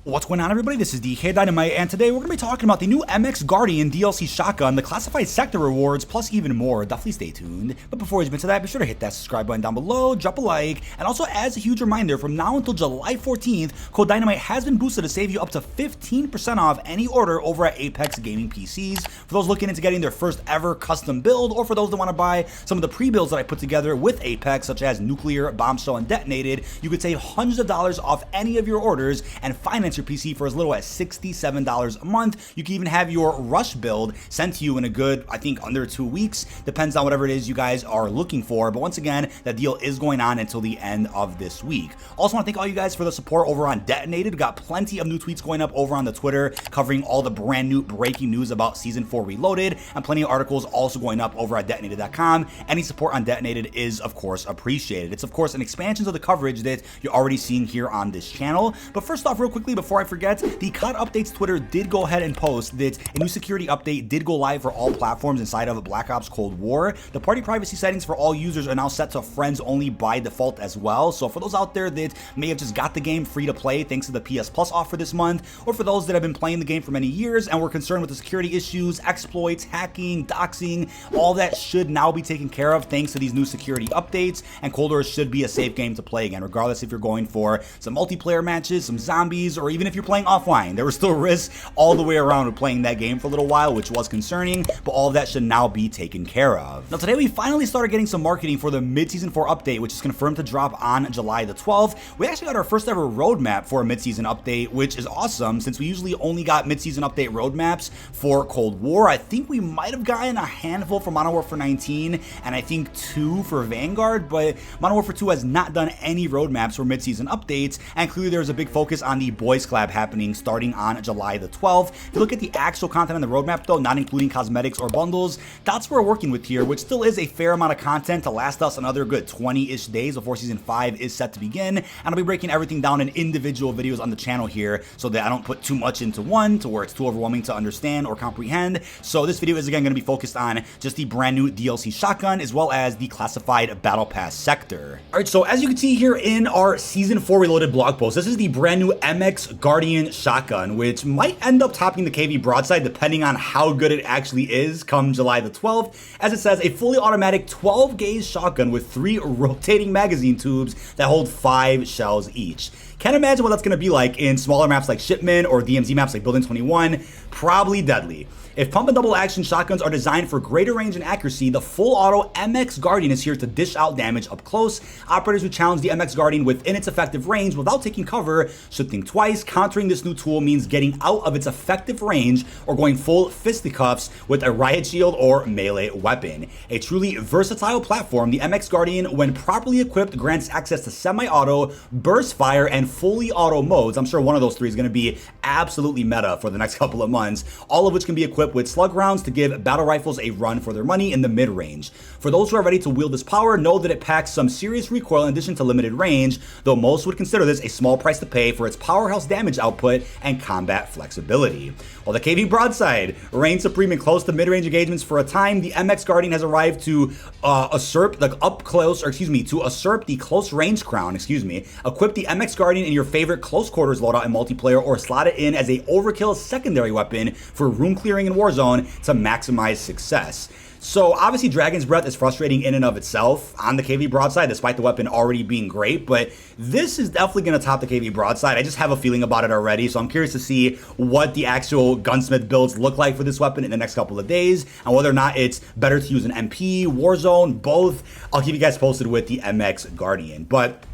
What's going on, everybody? This is dkdynamite, and today we're going to be talking about the new MX Guardian DLC shotgun, the classified sector rewards, plus even more. Definitely stay tuned. But before we jump into that, be sure to hit that subscribe button down below, drop a like, and also as a huge reminder, from now until July 14th, code Dynamite has been boosted to save you up to 15% off any order over at Apex Gaming PCs. For those looking into getting their first ever custom build, or for those that want to buy some of the pre-builds that I put together with Apex, such as Nuclear, Bombshell, and Detonated, you could save hundreds of dollars off any of your orders and finance your PC for as little as $67 a month. You can even have your rush build sent to you in a good, I think, under 2 weeks. Depends on whatever it is you guys are looking for. But once again, that deal is going on until the end of this week. Also want to thank all you guys for the support over on Detonated. We got plenty of new tweets going up over on the Twitter covering all the brand new breaking news about Season 4 Reloaded, and plenty of articles also going up over at detonated.com. Any support on Detonated is, of course, appreciated. It's, of course, an expansion of the coverage that you're already seeing here on this channel. But first off, real quickly, before I forget, the COD Updates Twitter did go ahead and post that a new security update did go live for all platforms inside of Black Ops Cold War. The party privacy settings for all users are now set to friends only by default as well. So for those out there that may have just got the game free to play thanks to the PS Plus offer this month, or for those that have been playing the game for many years and were concerned with the security issues, exploits, hacking, doxing, all that should now be taken care of thanks to these new security updates, and Cold War should be a safe game to play again, regardless if you're going for some multiplayer matches, some zombies, or even if you're playing offline. There were still risks all the way around with playing that game for a little while, which was concerning, but all of that should now be taken care of. Now today we finally started getting some marketing for the mid-season 4 update, which is confirmed to drop on July the 12th. We actually got our first ever roadmap for a mid-season update, which is awesome since we usually only got mid-season update roadmaps for Cold War. I think we might have gotten a handful for Modern Warfare 19 and I think 2 for Vanguard, but Modern Warfare 2 has not done any roadmaps for mid-season updates, and clearly there's a big focus on the Boys Collab happening starting on July the 12th. If you look at the actual content on the roadmap though, not including cosmetics or bundles, that's what we're working with here, which still is a fair amount of content to last us another good 20-ish days before Season 5 is set to begin. And I'll be breaking everything down in individual videos on the channel here so that I don't put too much into one to where it's too overwhelming to understand or comprehend. So this video is again going to be focused on just the brand new DLC shotgun as well as the classified Battle Pass sector. Alright, so as you can see here in our Season 4 Reloaded blog post, this is the brand new MX Guardian shotgun, which might end up topping the KV broadside depending on how good it actually is come July the 12th. As it says, a fully automatic 12-gauge shotgun with 3 rotating magazine tubes that hold 5 shells each. Can't imagine what that's going to be like in smaller maps like Shipment or DMZ maps like Building 21. Probably deadly. If pump and double action shotguns are designed for greater range and accuracy, the full auto MX Guardian is here to dish out damage up close. Operators who challenge the MX Guardian within its effective range without taking cover should think twice. Countering this new tool means getting out of its effective range or going full fisticuffs with a riot shield or melee weapon. A truly versatile platform, the MX Guardian, when properly equipped, grants access to semi-auto, burst fire, and fully auto modes. I'm sure one of those 3 is going to be absolutely meta for the next couple of months, all of which can be equipped with slug rounds to give battle rifles a run for their money in the mid-range. For those who are ready to wield this power, know that it packs some serious recoil in addition to limited range, though most would consider this a small price to pay for its powerhouse damage output and combat flexibility. While the KV broadside reigns supreme in close to mid-range engagements for a time, the MX Guardian has arrived to usurp the close range crown, Equip the MX Guardian in your favorite close quarters loadout in multiplayer, or slot it in as a overkill secondary weapon for room clearing in Warzone to maximize success. So obviously Dragon's Breath is frustrating in and of itself on the KV broadside, despite the weapon already being great, but this is definitely going to top the KV broadside. I just have a feeling about it already, so I'm curious to see what the actual gunsmith builds look like for this weapon in the next couple of days, and whether or not it's better to use an MP, Warzone, both. I'll keep you guys posted with the MX Guardian. But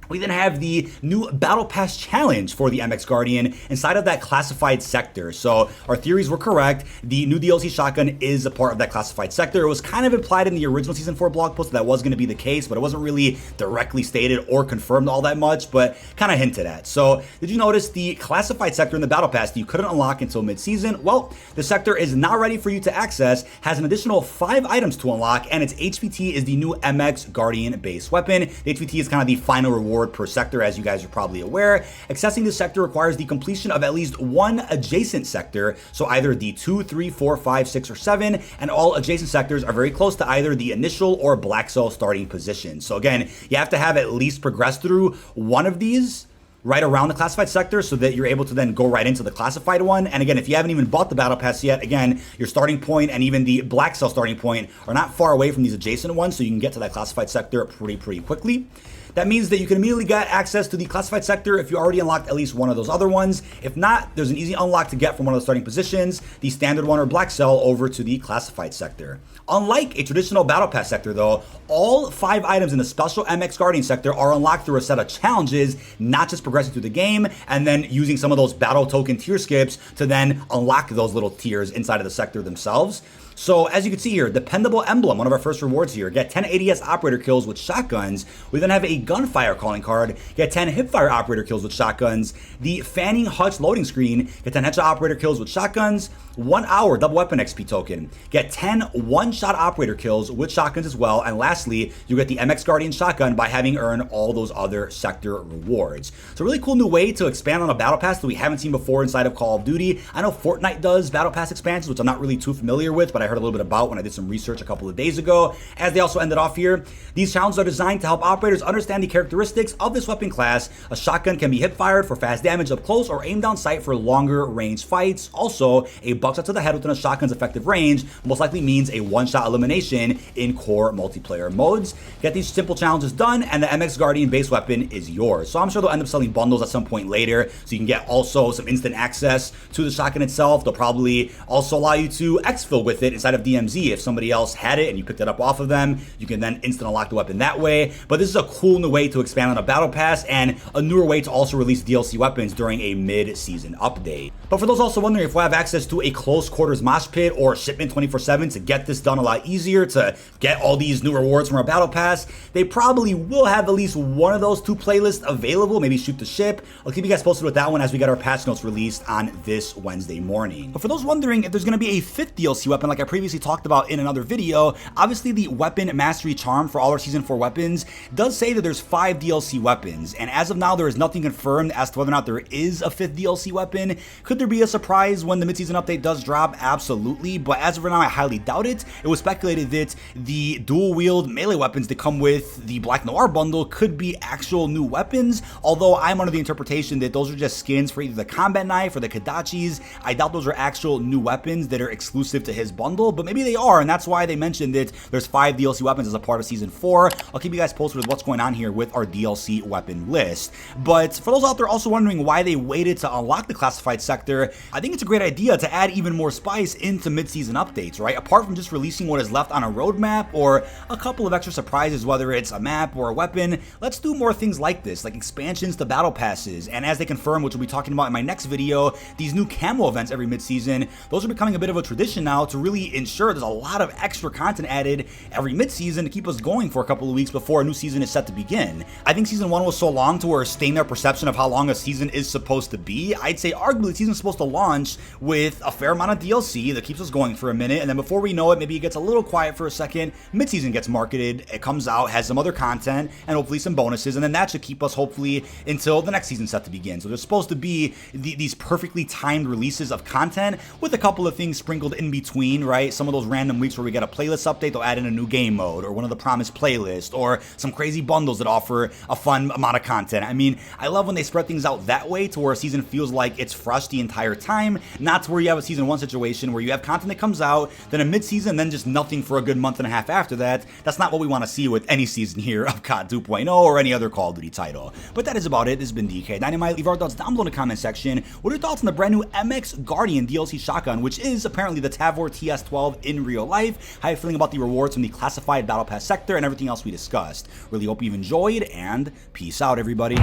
we then have the new Battle Pass challenge for the MX Guardian inside of that classified sector. So our theories were correct. The new DLC shotgun is a part of that classified sector. It was kind of implied in the original Season 4 blog post that was going to be the case, but it wasn't really directly stated or confirmed all that much, but kind of hinted at. So did you notice the classified sector in the Battle Pass that you couldn't unlock until mid-season? Well, the sector is now ready for you to access, has an additional 5 items to unlock, and its HVT is the new MX Guardian base weapon. The HVT is kind of the final reward per sector, as you guys are probably aware. Accessing this sector requires the completion of at least 1 adjacent sector, so either the 2, 3, 4, 5, 6, or 7, and all adjacent sectors are very close to either the initial or black cell starting position. So again, you have to have at least progressed through one of these right around the classified sector so that you're able to then go right into the classified one. And again, if you haven't even bought the battle pass yet, again, your starting point and even the black cell starting point are not far away from these adjacent ones, so you can get to that classified sector pretty quickly. That means that you can immediately get access to the classified sector if you already unlocked at least one of those other ones. If not, there's an easy unlock to get from one of the starting positions, the standard one or black cell, over to the classified sector. Unlike a traditional battle pass sector though, all 5 items in the special MX Guardian sector are unlocked through a set of challenges, not just progressing through the game and then using some of those battle token tier skips to then unlock those little tiers inside of the sector themselves. So as you can see here, Dependable Emblem, one of our first rewards here, get 10 ADS operator kills with shotguns. We then have a Gunfire calling card, get 10 Hipfire operator kills with shotguns. The Fanning Hutch loading screen, get 10 headshot operator kills with shotguns. 1 hour double weapon XP token, get 10 one-shot operator kills with shotguns as well. And lastly, you get the MX Guardian shotgun by having earned all those other sector rewards. So a really cool new way to expand on a battle pass that we haven't seen before inside of Call of Duty. I know Fortnite does battle pass expansions, which I'm not really too familiar with, but I heard a little bit about when I did some research a couple of days ago. As they also ended off here, these challenges are designed to help operators understand the characteristics of this weapon class. A shotgun can be hip fired for fast damage up close or aim down sight for longer range fights. Also, a buckshot to the head within a shotgun's effective range most likely means a one-shot elimination in core multiplayer modes. Get these simple challenges done and the MX Guardian base weapon is yours. So I'm sure they'll end up selling bundles at some point later so you can get also some instant access to the shotgun itself. They'll probably also allow you to exfil with it inside of DMZ. If somebody else had it and you picked it up off of them, you can then instant unlock the weapon that way. But this is a cool new way to expand on a battle pass and a newer way to also release DLC weapons during a mid-season update. But for those also wondering if we'll have access to a close quarters mosh pit or shipment 24/7 to get this done a lot easier, to get all these new rewards from our battle pass, they probably will have at least one of those 2 playlists available, maybe shoot the ship. I'll keep you guys posted with that one as we get our patch notes released on this Wednesday morning. But for those wondering if there's going to be a 5th DLC weapon like I previously talked about in another video, obviously the Weapon Mastery Charm for all our Season 4 weapons does say that there's 5 DLC weapons, and as of now there is nothing confirmed as to whether or not there is a 5th DLC weapon. Could there be a surprise when the mid-season update does drop? Absolutely, but as of right now I highly doubt it. It was speculated that the dual wield melee weapons that come with the Black Noir bundle could be actual new weapons, although I'm under the interpretation that those are just skins for either the combat knife or the Kadachis. I doubt those are actual new weapons that are exclusive to his bundle, but maybe they are, and that's why they mentioned that there's 5 DLC weapons as a part of Season 4. I'll keep you guys posted with what's going on here with our DLC weapon list. But for those out there also wondering why they waited to unlock the classified sector, I think it's a great idea to add even more spice into mid-season updates, right? Apart from just releasing what is left on a roadmap or a couple of extra surprises, whether it's a map or a weapon, let's do more things like this, like expansions to battle passes. And as they confirm, which we'll be talking about in my next video, these new camo events every mid-season, those are becoming a bit of a tradition now to really ensure there's a lot of extra content added every mid-season to keep us going for a couple of weeks before a new season is set to begin. I think Season 1 was so long to where staying their perception of how long a season is supposed to be. I'd say arguably the season's supposed to launch with a fair amount of DLC that keeps us going for a minute, and then before we know it, maybe it gets a little quiet for a second, mid-season gets marketed, it comes out, has some other content, and hopefully some bonuses, and then that should keep us hopefully until the next season's set to begin. So there's supposed to be these perfectly timed releases of content with a couple of things sprinkled in between, right? Some of those random weeks where we get a playlist update, they'll add in a new game mode, or one of the promised playlists, or some crazy bundles that offer a fun amount of content. I mean, I love when they spread things out that way to where a season feels like it's fresh the entire time, not to where you have a Season 1 situation where you have content that comes out, then a mid-season, then just nothing for a good month and a half after that. That's not what we want to see with any season here of COD 2.0 or any other Call of Duty title. But that is about it. This has been dkdynamite. Leave our thoughts down below in the comment section. What are your thoughts on the brand new MX Guardian DLC shotgun, which is apparently the Tavor TS12 in real life? How are you feeling about the rewards from the classified battle pass sector and everything else we discussed? Really hope you've enjoyed, and peace out, everybody.